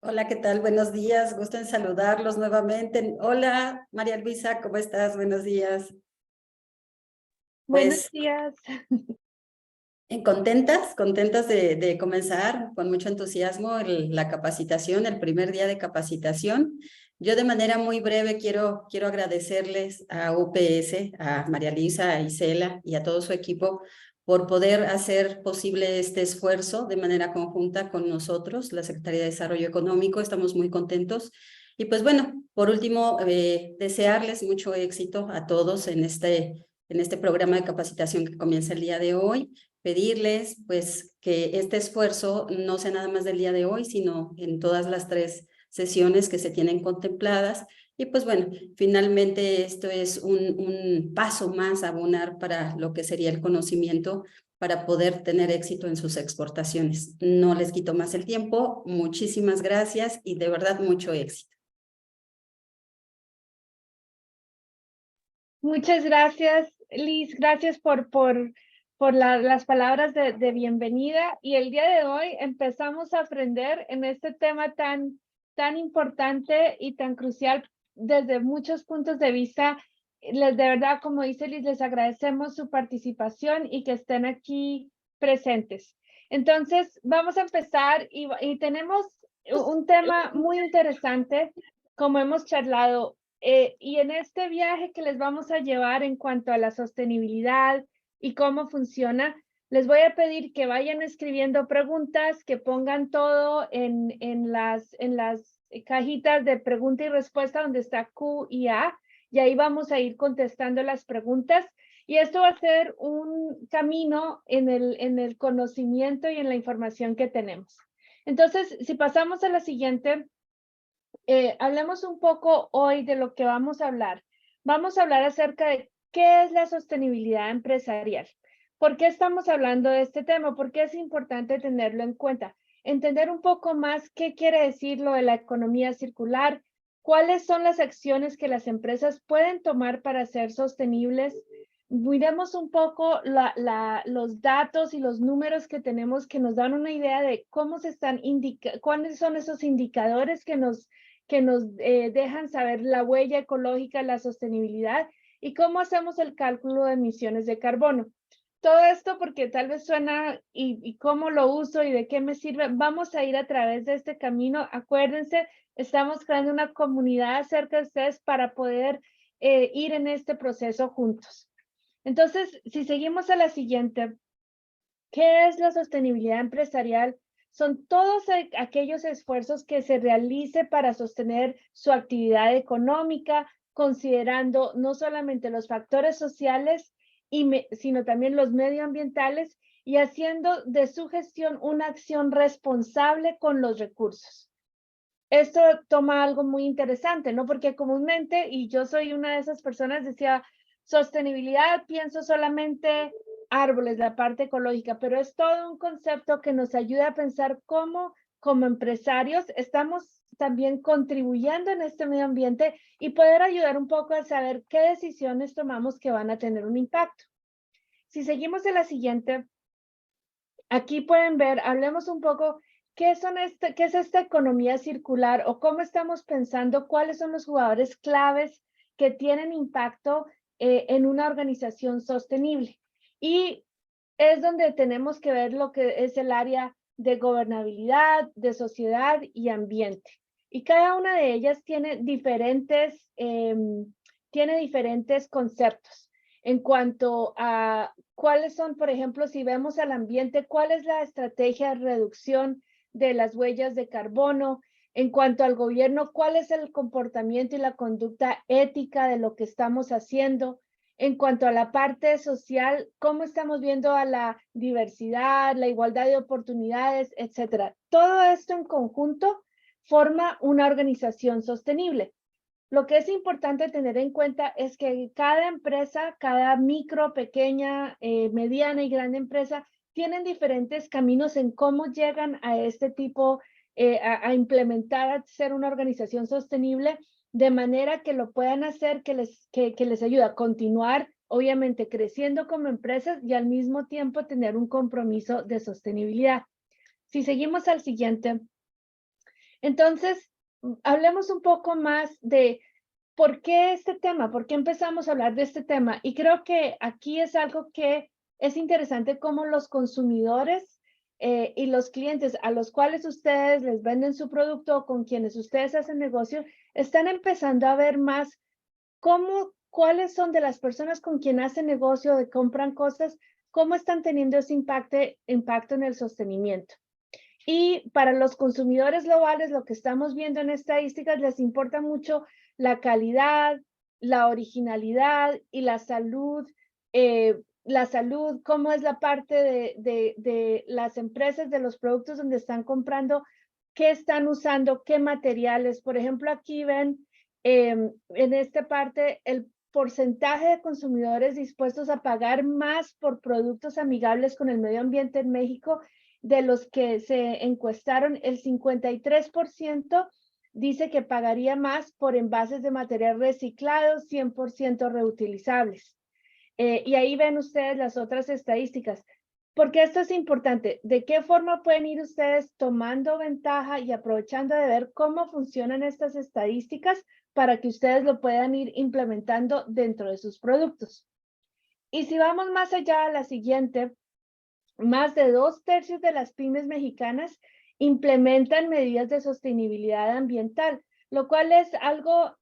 Hola, ¿qué tal? Buenos días, gusto en saludarlos nuevamente. Hola, María Luisa, ¿cómo estás? Buenos días. Buenos Pues días. contentas de comenzar con mucho entusiasmo la capacitación, el primer día de capacitación. Yo de manera muy breve quiero agradecerles a UPS, a María Luisa, a Isela y a todo su equipo por poder hacer posible este esfuerzo de manera conjunta con nosotros, la Secretaría de Desarrollo Económico. Estamos muy contentos. Y pues bueno, por último, desearles mucho éxito a todos en este programa de capacitación que comienza el día de hoy, pedirles pues que este esfuerzo no sea nada más del día de hoy, sino en todas las 3 sesiones que se tienen contempladas. Y pues bueno, finalmente esto es un paso más a abonar para lo que sería el conocimiento para poder tener éxito en sus exportaciones. No les quito más el tiempo, muchísimas gracias y de verdad mucho éxito. Muchas gracias, Liz. Gracias por las palabras de bienvenida. Y el día de hoy empezamos a aprender en este tema tan importante y tan crucial desde muchos puntos de vista. De verdad, como dice Liz, les agradecemos su participación y que estén aquí presentes. Entonces, vamos a empezar y tenemos un tema muy interesante, como hemos charlado. Y en este viaje que les vamos a llevar en cuanto a la sostenibilidad y cómo funciona, les voy a pedir que vayan escribiendo preguntas, que pongan todo en las cajitas de pregunta y respuesta donde está Q y A, y ahí vamos a ir contestando las preguntas. Y esto va a ser un camino en el conocimiento y en la información que tenemos. Entonces, si pasamos a la siguiente. Hablemos un poco hoy de lo que vamos a hablar. Vamos a hablar acerca de qué es la sostenibilidad empresarial. ¿Por qué estamos hablando de este tema? ¿Por qué es importante tenerlo en cuenta? Entender un poco más qué quiere decir lo de la economía circular, cuáles son las acciones que las empresas pueden tomar para ser sostenibles. Miremos un poco los datos y los números que tenemos que nos dan una idea de cómo se están cuáles son esos indicadores que nos dejan saber la huella ecológica, la sostenibilidad y cómo hacemos el cálculo de emisiones de carbono. Todo esto porque tal vez suena y cómo lo uso y de qué me sirve. Vamos a ir a través de este camino. Acuérdense, estamos creando una comunidad cerca de ustedes para poder ir en este proceso juntos. Entonces, si seguimos a la siguiente, ¿qué es la sostenibilidad empresarial? Son todos aquellos esfuerzos que se realice para sostener su actividad económica, considerando no solamente los factores sociales, sino también los medioambientales y haciendo de su gestión una acción responsable con los recursos. Esto toma algo muy interesante, ¿no? Porque comúnmente, y yo soy una de esas personas, decía, sostenibilidad, pienso solamente árboles, la parte ecológica, pero es todo un concepto que nos ayuda a pensar cómo, como empresarios, estamos también contribuyendo en este medio ambiente y poder ayudar un poco a saber qué decisiones tomamos que van a tener un impacto. Si seguimos en la siguiente, aquí pueden ver, hablemos un poco qué es esta economía circular o cómo estamos pensando cuáles son los jugadores claves que tienen impacto en una organización sostenible. Y es donde tenemos que ver lo que es el área de gobernabilidad, de sociedad y ambiente. Y cada una de ellas tiene diferentes conceptos en cuanto a cuáles son, por ejemplo, si vemos al ambiente, cuál es la estrategia de reducción de las huellas de carbono. En cuanto al gobierno, cuál es el comportamiento y la conducta ética de lo que estamos haciendo. En cuanto a la parte social, cómo estamos viendo a la diversidad, la igualdad de oportunidades, etcétera. Todo esto en conjunto forma una organización sostenible. Lo que es importante tener en cuenta es que cada empresa, cada micro, pequeña, mediana y grande empresa, tienen diferentes caminos en cómo llegan a este tipo, a implementar, a ser una organización sostenible, de manera que lo puedan hacer, que les ayude a continuar, obviamente, creciendo como empresas y al mismo tiempo tener un compromiso de sostenibilidad. Si seguimos al siguiente. Entonces, hablemos un poco más de por qué este tema, por qué empezamos a hablar de este tema. Y creo que aquí es algo que es interesante cómo los consumidores y los clientes a los cuales ustedes les venden su producto o con quienes ustedes hacen negocio, están empezando a ver más cuáles son de las personas con quien hacen negocio, de compran cosas, cómo están teniendo ese impacto en el sostenimiento. Y para los consumidores globales, lo que estamos viendo en estadísticas, les importa mucho la calidad, la originalidad y la salud. Cómo es la parte de las empresas, de los productos donde están comprando, qué están usando, qué materiales. Por ejemplo, aquí ven en esta parte el porcentaje de consumidores dispuestos a pagar más por productos amigables con el medio ambiente en México. De los que se encuestaron, el 53% dice que pagaría más por envases de material reciclado, 100% reutilizables. Y ahí ven ustedes las otras estadísticas. Porque esto es importante. ¿De qué forma pueden ir ustedes tomando ventaja y aprovechando de ver cómo funcionan estas estadísticas para que ustedes lo puedan ir implementando dentro de sus productos? Y si vamos más allá a la siguiente, más de 2/3 de las pymes mexicanas implementan medidas de sostenibilidad ambiental, lo cual es algo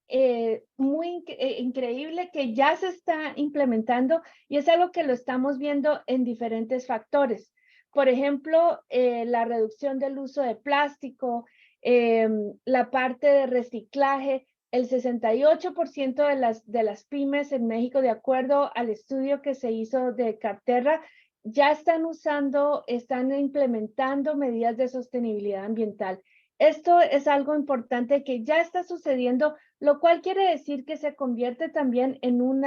muy increíble que ya se está implementando y es algo que lo estamos viendo en diferentes factores. Por ejemplo, la reducción del uso de plástico, la parte de reciclaje. El 68% de las pymes en México, de acuerdo al estudio que se hizo de Capterra, ya están implementando medidas de sostenibilidad ambiental. Esto es algo importante que ya está sucediendo, lo cual quiere decir que se convierte también en un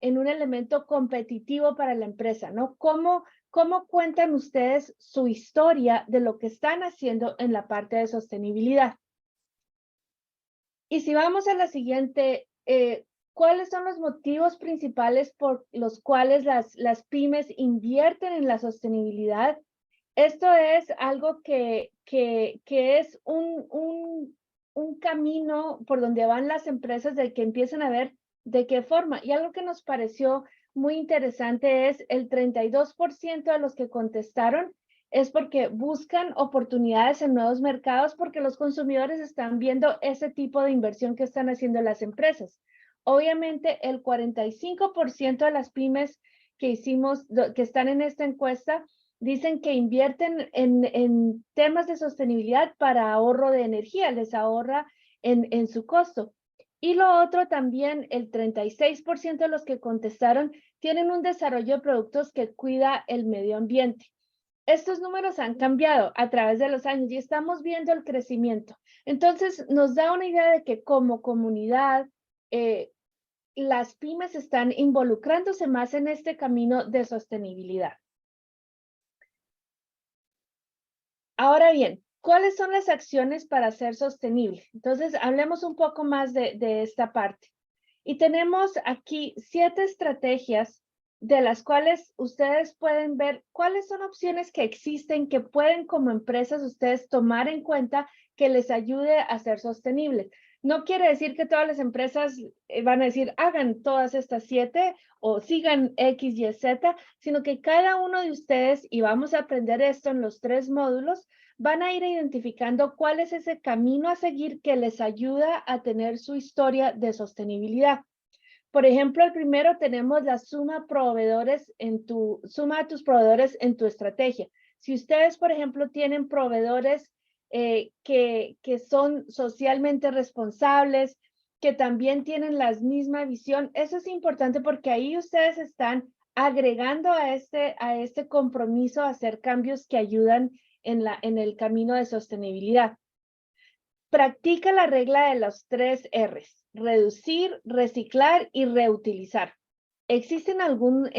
elemento competitivo para la empresa, ¿no? ¿Cómo cuentan ustedes su historia de lo que están haciendo en la parte de sostenibilidad? Y si vamos a la siguiente, ¿cuáles son los motivos principales por los cuales las pymes invierten en la sostenibilidad? Esto es algo que es un camino por donde van las empresas de que empiezan a ver de qué forma. Y algo que nos pareció muy interesante es el 32% de los que contestaron es porque buscan oportunidades en nuevos mercados porque los consumidores están viendo ese tipo de inversión que están haciendo las empresas. Obviamente, el 45% de las pymes que están en esta encuesta dicen que invierten en temas de sostenibilidad para ahorro de energía, les ahorra en su costo. Y lo otro también, el 36% de los que contestaron tienen un desarrollo de productos que cuida el medio ambiente. Estos números han cambiado a través de los años y estamos viendo el crecimiento. Entonces, nos da una idea de que como comunidad, las pymes están involucrándose más en este camino de sostenibilidad. Ahora bien, ¿cuáles son las acciones para ser sostenible? Entonces, hablemos un poco más de esta parte. Y tenemos aquí 7 estrategias de las cuales ustedes pueden ver cuáles son opciones que existen que pueden como empresas ustedes tomar en cuenta que les ayude a ser sostenibles. No quiere decir que todas las empresas van a decir hagan todas estas 7 o sigan X, Y, Z, sino que cada uno de ustedes, y vamos a aprender esto en los 3 módulos, van a ir identificando cuál es ese camino a seguir que les ayuda a tener su historia de sostenibilidad. Por ejemplo, el primero tenemos la suma a tus proveedores en tu estrategia. Si ustedes, por ejemplo, tienen proveedores que son socialmente responsables, que también tienen la misma visión, eso es importante porque ahí ustedes están agregando a este compromiso a hacer cambios que ayudan en el camino de sostenibilidad. Practica la regla de los 3 R's: reducir, reciclar y reutilizar. ¿Existe en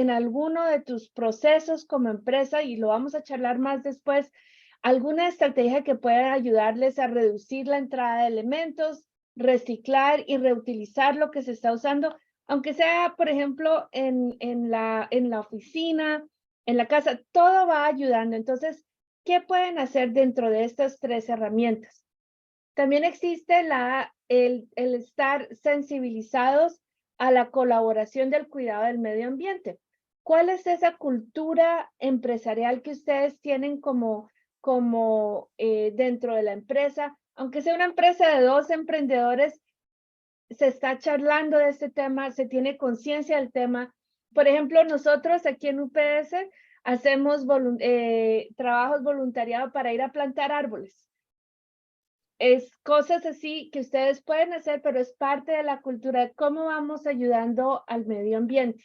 alguno de tus procesos como empresa, y lo vamos a charlar más después, alguna estrategia que pueda ayudarles a reducir la entrada de elementos, reciclar y reutilizar lo que se está usando, aunque sea, por ejemplo, en la oficina, en la casa? Todo va ayudando. Entonces, ¿qué pueden hacer dentro de estas 3 herramientas? También existe el estar sensibilizados a la colaboración del cuidado del medio ambiente. ¿Cuál es esa cultura empresarial que ustedes tienen como dentro de la empresa? Aunque sea una empresa de 2 emprendedores, se está charlando de este tema, se tiene conciencia del tema. Por ejemplo, nosotros aquí en UPS hacemos trabajos voluntariados para ir a plantar árboles. Es cosas así que ustedes pueden hacer, pero es parte de la cultura de cómo vamos ayudando al medio ambiente.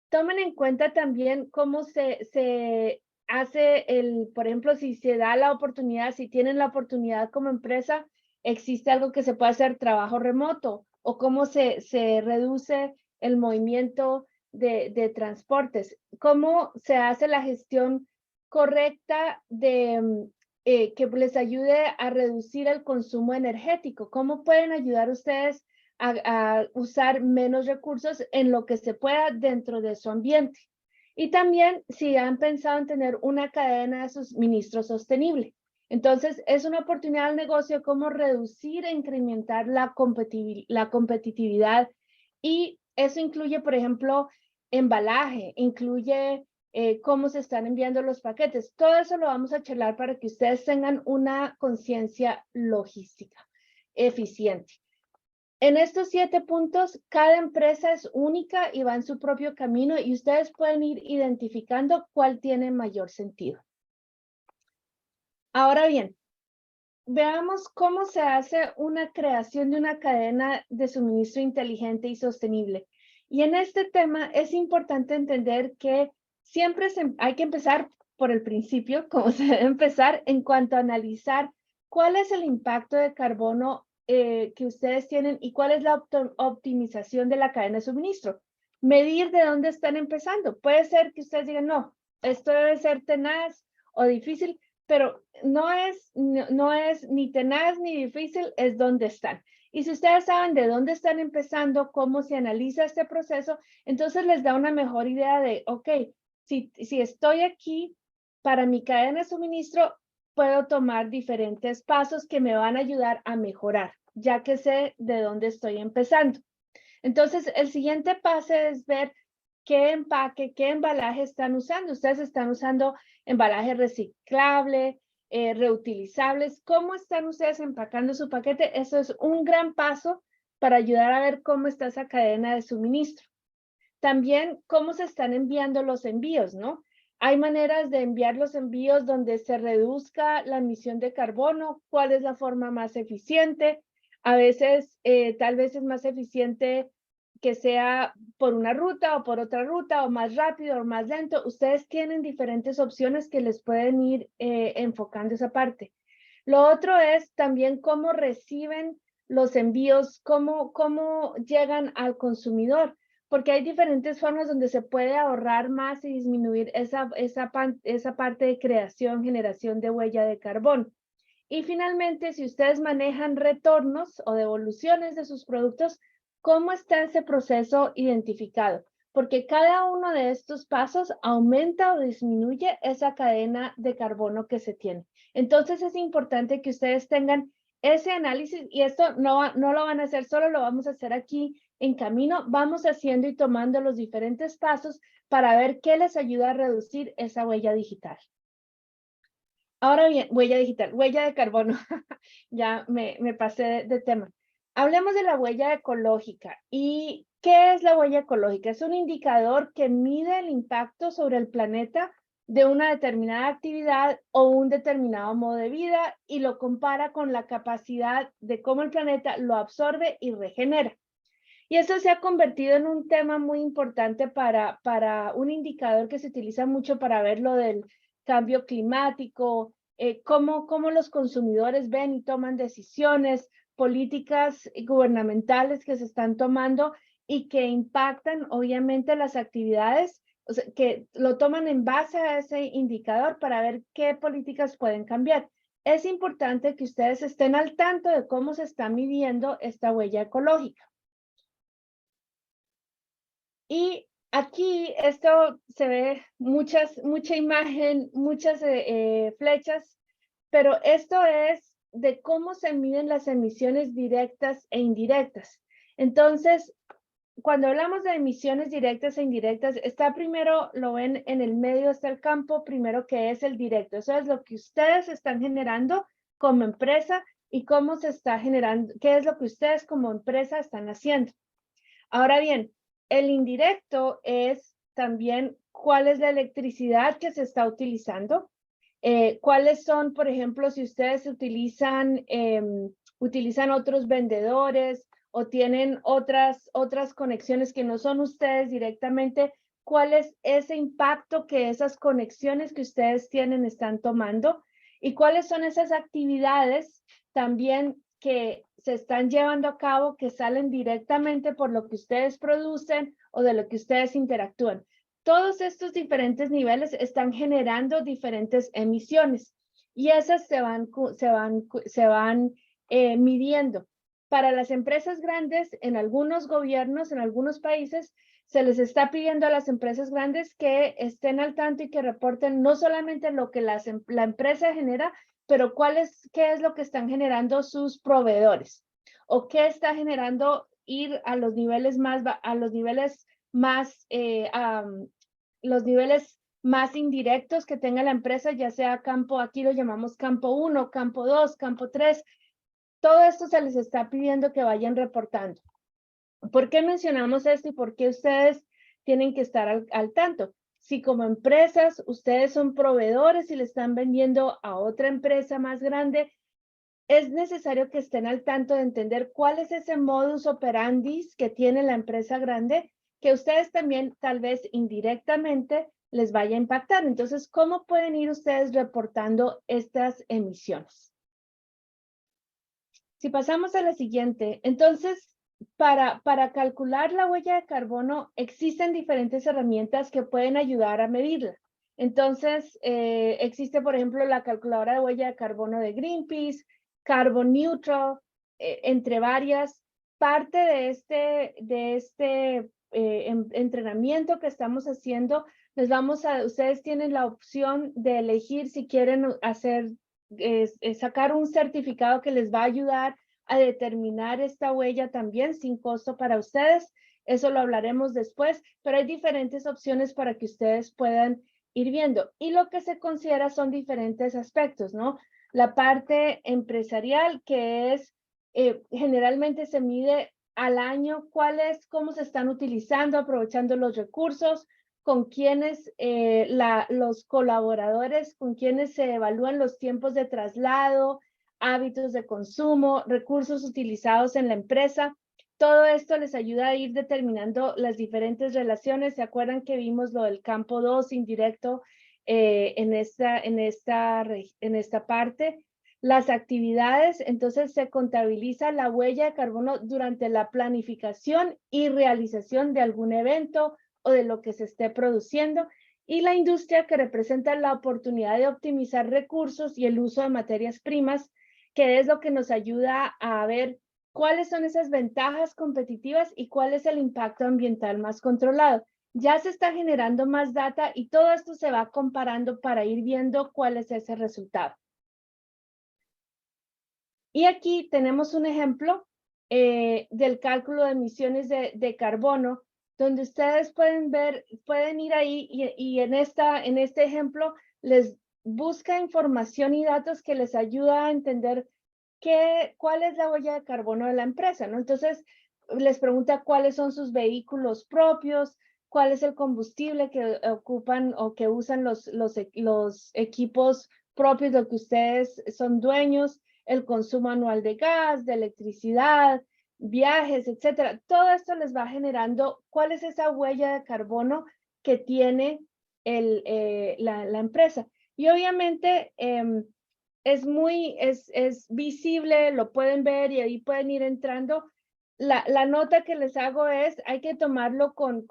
Tomen en cuenta también cómo se hace por ejemplo, si se da la oportunidad, si tienen la oportunidad como empresa, existe algo que se puede hacer trabajo remoto o cómo se reduce el movimiento de transportes, cómo se hace la gestión correcta que les ayude a reducir el consumo energético, cómo pueden ayudar ustedes a usar menos recursos en lo que se pueda dentro de su ambiente. Y también si han pensado en tener una cadena de suministro sostenible. Entonces, es una oportunidad al negocio cómo reducir e incrementar la competitividad. Y eso incluye, por ejemplo, embalaje, incluye cómo se están enviando los paquetes. Todo eso lo vamos a charlar para que ustedes tengan una conciencia logística eficiente. En estos 7 puntos, cada empresa es única y va en su propio camino y ustedes pueden ir identificando cuál tiene mayor sentido. Ahora bien, veamos cómo se hace una creación de una cadena de suministro inteligente y sostenible. Y en este tema es importante entender que siempre hay que empezar por el principio, como se debe empezar en cuanto a analizar cuál es el impacto de carbono que ustedes tienen y cuál es la optimización de la cadena de suministro. Medir de dónde están empezando. Puede ser que ustedes digan, no, esto debe ser tenaz o difícil, pero no es ni tenaz ni difícil, es dónde están. Y si ustedes saben de dónde están empezando, cómo se analiza este proceso, entonces les da una mejor idea de, ok, si estoy aquí para mi cadena de suministro, puedo tomar diferentes pasos que me van a ayudar a mejorar, ya que sé de dónde estoy empezando. Entonces, el siguiente paso es ver qué empaque, qué embalaje están usando. Ustedes están usando embalaje reciclable, reutilizables. ¿Cómo están ustedes empacando su paquete? Eso es un gran paso para ayudar a ver cómo está esa cadena de suministro. También cómo se están enviando los envíos, ¿no? Hay maneras de enviar los envíos donde se reduzca la emisión de carbono. ¿Cuál es la forma más eficiente? A veces, tal vez es más eficiente que sea por una ruta o por otra ruta o más rápido o más lento. Ustedes tienen diferentes opciones que les pueden ir enfocando esa parte. Lo otro es también cómo reciben los envíos, cómo llegan al consumidor, porque hay diferentes formas donde se puede ahorrar más y disminuir esa parte de creación, generación de huella de carbón. Y finalmente, si ustedes manejan retornos o devoluciones de sus productos, ¿cómo está ese proceso identificado? Porque cada uno de estos pasos aumenta o disminuye esa cadena de carbono que se tiene. Entonces es importante que ustedes tengan ese análisis y esto no lo van a hacer solo, lo vamos a hacer aquí en camino. Vamos haciendo y tomando los diferentes pasos para ver qué les ayuda a reducir esa huella digital. Ahora bien, huella digital, huella de carbono. Ya me pasé de tema. Hablemos de la huella ecológica. ¿Y qué es la huella ecológica? Es un indicador que mide el impacto sobre el planeta de una determinada actividad o un determinado modo de vida y lo compara con la capacidad de cómo el planeta lo absorbe y regenera. Y eso se ha convertido en un tema muy importante para un indicador que se utiliza mucho para ver lo del cambio climático, cómo los consumidores ven y toman decisiones, políticas gubernamentales que se están tomando y que impactan obviamente las actividades, o sea, que lo toman en base a ese indicador para ver qué políticas pueden cambiar. Es importante que ustedes estén al tanto de cómo se está midiendo esta huella ecológica. Y aquí esto se ve mucha imagen, muchas flechas, pero esto es de cómo se miden las emisiones directas e indirectas. Entonces, cuando hablamos de emisiones directas e indirectas, está primero, lo ven en el medio, está el campo primero que es el directo. Eso es lo que ustedes están generando como empresa y cómo se está generando, qué es lo que ustedes como empresa están haciendo. Ahora bien, el indirecto es también cuál es la electricidad que se está utilizando, cuáles son, por ejemplo, si ustedes utilizan otros vendedores o tienen otras conexiones que no son ustedes directamente, cuál es ese impacto que esas conexiones que ustedes tienen están tomando y cuáles son esas actividades también que se están llevando a cabo que salen directamente por lo que ustedes producen o de lo que ustedes interactúan. Todos estos diferentes niveles están generando diferentes emisiones y esas se van midiendo. Para las empresas grandes, en algunos gobiernos, en algunos países, se les está pidiendo a las empresas grandes que estén al tanto y que reporten no solamente lo que la empresa genera, pero qué es lo que están generando sus proveedores o qué está generando ir a los niveles más indirectos que tenga la empresa, ya sea campo, aquí lo llamamos campo 1, campo 2, campo 3. Todo esto se les está pidiendo que vayan reportando. ¿Por qué mencionamos esto y por qué ustedes tienen que estar al tanto? Si como empresas ustedes son proveedores y le están vendiendo a otra empresa más grande, es necesario que estén al tanto de entender cuál es ese modus operandi que tiene la empresa grande, que ustedes también tal vez indirectamente les vaya a impactar. Entonces, ¿cómo pueden ir ustedes reportando estas emisiones? Si pasamos a la siguiente, entonces, para calcular la huella de carbono, existen diferentes herramientas que pueden ayudar a medirla. Entonces, existe, por ejemplo, la calculadora de huella de carbono de Greenpeace, Carbon Neutral, entre varias. Parte de este entrenamiento que estamos haciendo, ustedes tienen la opción de elegir si quieren sacar un certificado que les va a ayudar a determinar esta huella también sin costo para ustedes. Eso lo hablaremos después, pero hay diferentes opciones para que ustedes puedan ir viendo. Y lo que se considera son diferentes aspectos, ¿no? La parte empresarial, que es generalmente se mide al año cómo se están utilizando, aprovechando los recursos, con quienes los colaboradores, con quienes se evalúan los tiempos de traslado, hábitos de consumo, recursos utilizados en la empresa. Todo esto les ayuda a ir determinando las diferentes relaciones. ¿Se acuerdan que vimos lo del campo 2 indirecto en esta parte? Las actividades, entonces se contabiliza la huella de carbono durante la planificación y realización de algún evento o de lo que se esté produciendo, y la industria, que representa la oportunidad de optimizar recursos y el uso de materias primas, que es lo que nos ayuda a ver cuáles son esas ventajas competitivas y cuál es el impacto ambiental más controlado. Ya se está generando más data y todo esto se va comparando para ir viendo cuál es ese resultado. Y aquí tenemos un ejemplo del cálculo de emisiones de carbono, donde ustedes pueden ir ahí y en este ejemplo les busca información y datos que les ayuda a entender cuál es la huella de carbono de la empresa, ¿no? Entonces, les pregunta cuáles son sus vehículos propios, cuál es el combustible que ocupan o que usan los equipos propios de los que ustedes son dueños, el consumo anual de gas, de electricidad, viajes, etcétera. Todo esto les va generando cuál es esa huella de carbono que tiene la empresa. Y obviamente es visible, lo pueden ver y ahí pueden ir entrando. La nota que les hago es, hay que tomarlo con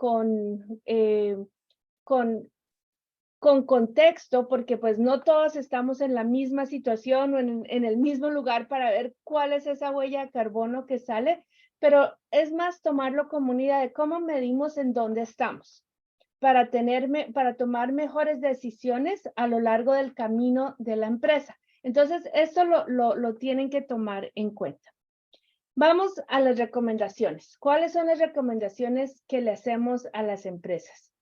contexto, porque pues no todos estamos en la misma situación o en el mismo lugar para ver cuál es esa huella de carbono que sale, pero es más tomarlo como una idea de cómo medimos en dónde estamos para tomar mejores decisiones a lo largo del camino de la empresa. Entonces, esto lo tienen que tomar en cuenta. Vamos a las recomendaciones. ¿Cuáles son las recomendaciones que le hacemos a las empresas?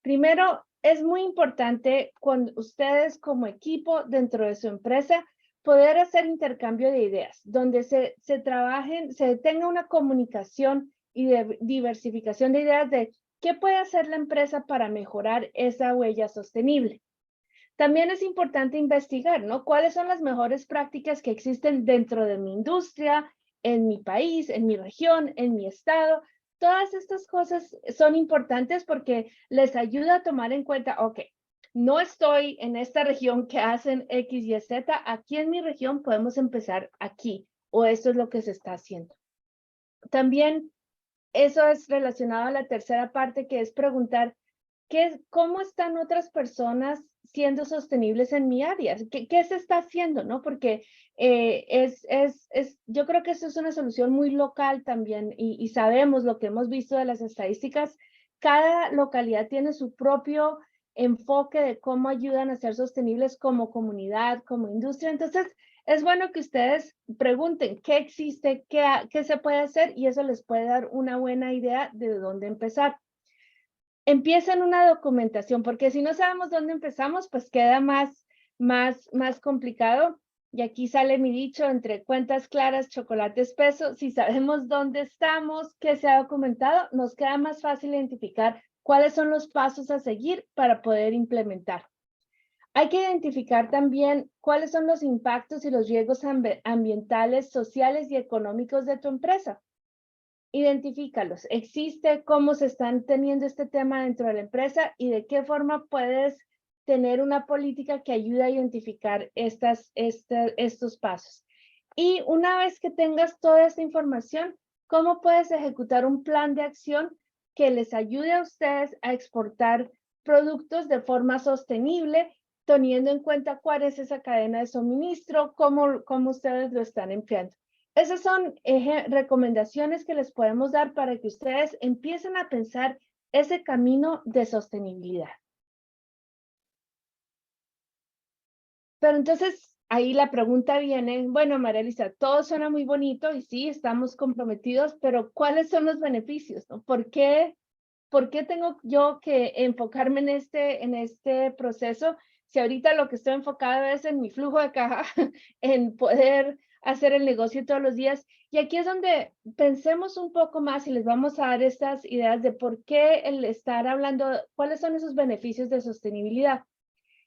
Primero, es muy importante cuando ustedes como equipo dentro de su empresa poder hacer intercambio de ideas, donde se trabajen, se tenga una comunicación y de diversificación de ideas de qué puede hacer la empresa para mejorar esa huella sostenible. También es importante investigar, ¿no? ¿Cuáles son las mejores prácticas que existen dentro de mi industria, en mi país, en mi región, en mi estado? Todas estas cosas son importantes porque les ayuda a tomar en cuenta, ok, no estoy en esta región que hacen X, Y, Z, aquí en mi región podemos empezar aquí, o esto es lo que se está haciendo. También eso es relacionado a la tercera parte, que es preguntar, ¿cómo están otras personas siendo sostenibles en mi área? ¿Qué se está haciendo? ¿No? Porque yo creo que eso es una solución muy local también y sabemos lo que hemos visto de las estadísticas. Cada localidad tiene su propio enfoque de cómo ayudan a ser sostenibles como comunidad, como industria. Entonces, es bueno que ustedes pregunten qué existe, qué se puede hacer y eso les puede dar una buena idea de dónde empezar. Empiecen una documentación, porque si no sabemos dónde empezamos, pues queda más complicado. Y aquí sale mi dicho, entre cuentas claras, chocolate espeso. Si sabemos dónde estamos, qué se ha documentado, nos queda más fácil identificar cuáles son los pasos a seguir para poder implementar. Hay que identificar también cuáles son los impactos y los riesgos ambientales, sociales y económicos de tu empresa. Identifícalos. Existe cómo se están teniendo este tema dentro de la empresa y de qué forma puedes tener una política que ayude a identificar estos pasos. Y una vez que tengas toda esta información, ¿cómo puedes ejecutar un plan de acción que les ayude a ustedes a exportar productos de forma sostenible, teniendo en cuenta cuál es esa cadena de suministro, cómo ustedes lo están empleando? Esas son recomendaciones que les podemos dar para que ustedes empiecen a pensar ese camino de sostenibilidad. Pero entonces, ahí la pregunta viene, bueno, María Elisa, todo suena muy bonito y sí, estamos comprometidos, pero ¿cuáles son los beneficios? ¿No? ¿Por qué tengo yo que enfocarme en este proceso si ahorita lo que estoy enfocado es en mi flujo de caja, en poder hacer el negocio todos los días? Y aquí es donde pensemos un poco más y les vamos a dar estas ideas de por qué el estar hablando, cuáles son esos beneficios de sostenibilidad.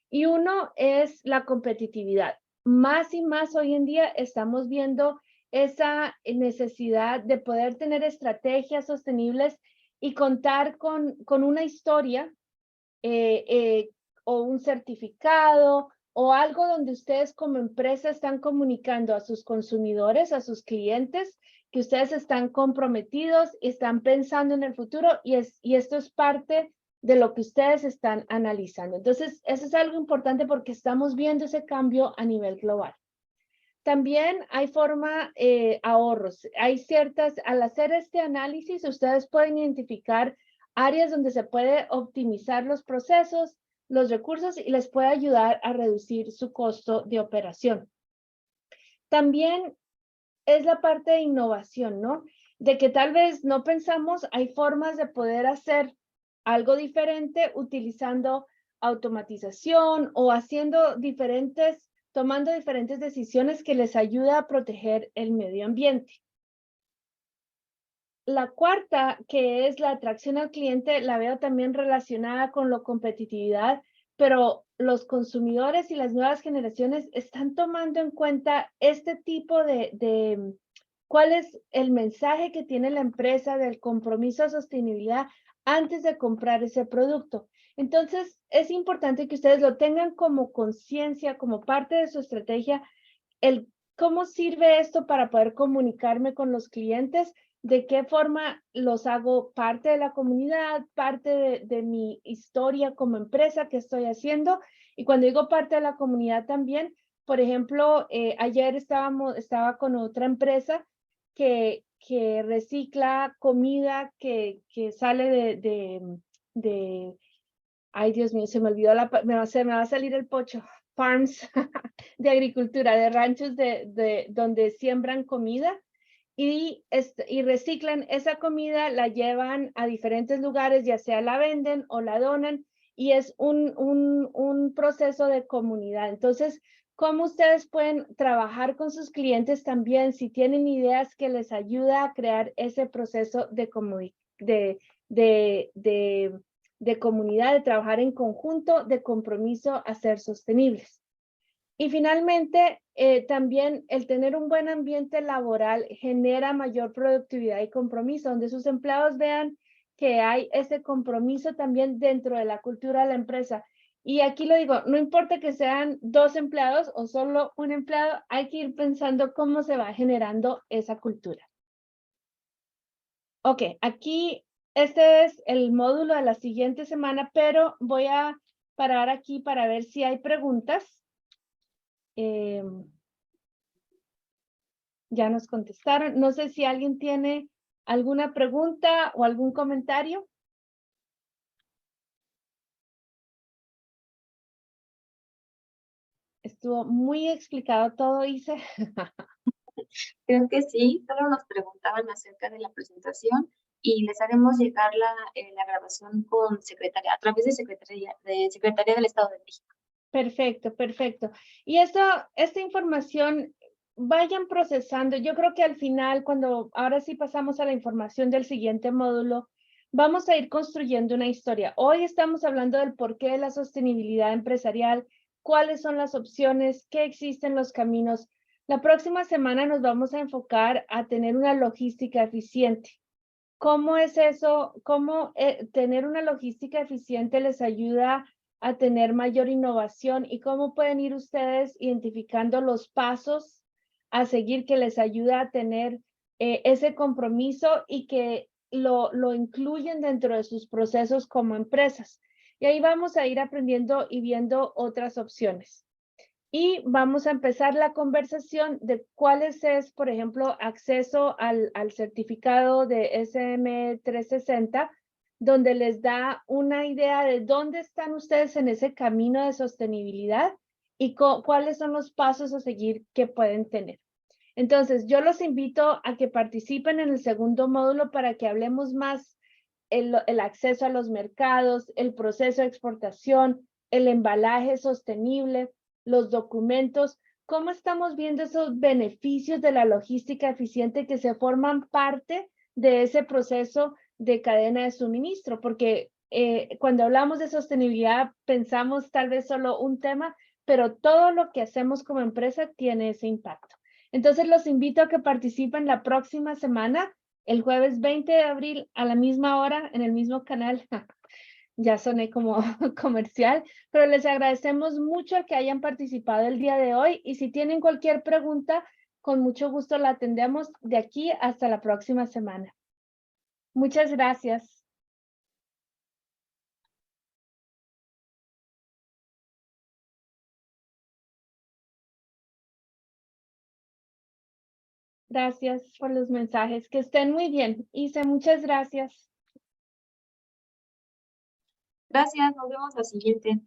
Y uno es la competitividad. Más y más hoy en día estamos viendo esa necesidad de poder tener estrategias sostenibles y contar con una historia o un certificado o algo donde ustedes como empresa están comunicando a sus consumidores, a sus clientes, que ustedes están comprometidos, están pensando en el futuro y esto es parte de lo que ustedes están analizando. Entonces, eso es algo importante porque estamos viendo ese cambio a nivel global. También hay ahorros. Hay al hacer este análisis, ustedes pueden identificar áreas donde se puede optimizar los procesos, los recursos y les puede ayudar a reducir su costo de operación. También es la parte de innovación, ¿no? De que tal vez no pensamos, hay formas de poder hacer algo diferente utilizando automatización o tomando diferentes decisiones que les ayuda a proteger el medio ambiente. La cuarta, que es la atracción al cliente, la veo también relacionada con la competitividad, pero los consumidores y las nuevas generaciones están tomando en cuenta este tipo de cuál es el mensaje que tiene la empresa del compromiso a sostenibilidad antes de comprar ese producto. Entonces, es importante que ustedes lo tengan como conciencia, como parte de su estrategia, el cómo sirve esto para poder comunicarme con los clientes, de qué forma los hago parte de la comunidad, parte de mi historia como empresa que estoy haciendo. Y cuando digo parte de la comunidad también, por ejemplo, ayer estaba con otra empresa que recicla comida que sale ay Dios mío, se me olvidó se me va a salir el pocho. farms de agricultura, de ranchos donde siembran comida y reciclan esa comida, la llevan a diferentes lugares, ya sea la venden o la donan, y es un proceso de comunidad. Entonces, ¿cómo ustedes pueden trabajar con sus clientes también si tienen ideas que les ayuda a crear ese proceso de comunidad, de trabajar en conjunto, de compromiso a ser sostenibles? Y finalmente, también el tener un buen ambiente laboral genera mayor productividad y compromiso, donde sus empleados vean que hay ese compromiso también dentro de la cultura de la empresa. Y aquí lo digo, no importa que sean 2 empleados o solo un empleado, hay que ir pensando cómo se va generando esa cultura. Ok, aquí este es el módulo de la siguiente semana, pero voy a parar aquí para ver si hay preguntas. Ya nos contestaron. No sé si alguien tiene alguna pregunta o algún comentario. Estuvo muy explicado todo, Isa. Creo que sí, solo nos preguntaban acerca de la presentación y les haremos llegar la grabación con secretaria, a través de Secretaría del Estado de México. Perfecto, perfecto. Y esta información vayan procesando. Yo creo que al final, ahora sí pasamos a la información del siguiente módulo, vamos a ir construyendo una historia. Hoy estamos hablando del porqué de la sostenibilidad empresarial, cuáles son las opciones, qué existen los caminos. La próxima semana nos vamos a enfocar a tener una logística eficiente. ¿Cómo es eso? ¿Cómo tener una logística eficiente les ayuda a tener mayor innovación? ¿Y cómo pueden ir ustedes identificando los pasos a seguir que les ayuda a tener ese compromiso y que lo incluyen dentro de sus procesos como empresas? Y ahí vamos a ir aprendiendo y viendo otras opciones. Y vamos a empezar la conversación de cuáles es, por ejemplo, acceso al certificado de SM360, donde les da una idea de dónde están ustedes en ese camino de sostenibilidad y cuáles son los pasos a seguir que pueden tener. Entonces, yo los invito a que participen en el segundo módulo para que hablemos más el acceso a los mercados, el proceso de exportación, el embalaje sostenible, los documentos, cómo estamos viendo esos beneficios de la logística eficiente que se forman parte de ese proceso de cadena de suministro, porque cuando hablamos de sostenibilidad pensamos tal vez solo un tema, pero todo lo que hacemos como empresa tiene ese impacto. Entonces los invito a que participen la próxima semana, el jueves 20 de abril a la misma hora en el mismo canal. Ya soné como comercial, pero les agradecemos mucho el que hayan participado el día de hoy y si tienen cualquier pregunta, con mucho gusto la atendemos de aquí hasta la próxima semana. Muchas gracias. Gracias por los mensajes. Que estén muy bien. Isa, muchas gracias. Gracias, nos vemos la siguiente.